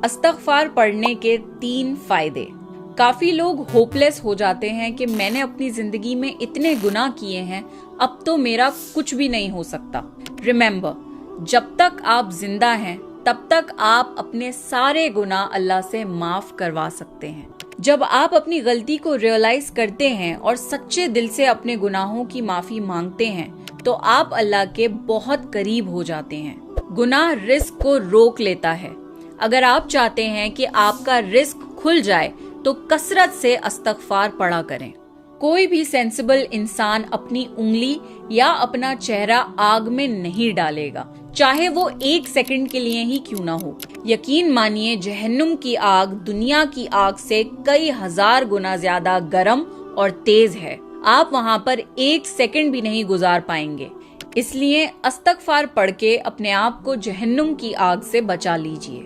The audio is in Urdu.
استغفار پڑھنے کے 3 فائدے۔ کافی لوگ ہوپلیس ہو جاتے ہیں کہ میں نے اپنی زندگی میں اتنے گناہ کیے ہیں، اب تو میرا کچھ بھی نہیں ہو سکتا۔ ریممبر، جب تک آپ زندہ ہیں تب تک آپ اپنے سارے گناہ اللہ سے معاف کروا سکتے ہیں۔ جب آپ اپنی غلطی کو ریئلائز کرتے ہیں اور سچے دل سے اپنے گناہوں کی معافی مانگتے ہیں تو آپ اللہ کے بہت قریب ہو جاتے ہیں۔ گناہ رزق کو روک لیتا ہے۔ اگر آپ چاہتے ہیں کہ آپ کا رزق کھل جائے تو کثرت سے استغفار پڑھا کریں۔ کوئی بھی سینسیبل انسان اپنی انگلی یا اپنا چہرہ آگ میں نہیں ڈالے گا، چاہے وہ 1 سیکنڈ کے لیے ہی کیوں نہ ہو۔ یقین مانیے جہنم کی آگ دنیا کی آگ سے کئی ہزار گنا زیادہ گرم اور تیز ہے۔ آپ وہاں پر 1 سیکنڈ بھی نہیں گزار پائیں گے۔ اس لیے استغفار پڑھ کے اپنے آپ کو جہنم کی آگ سے بچا لیجئے۔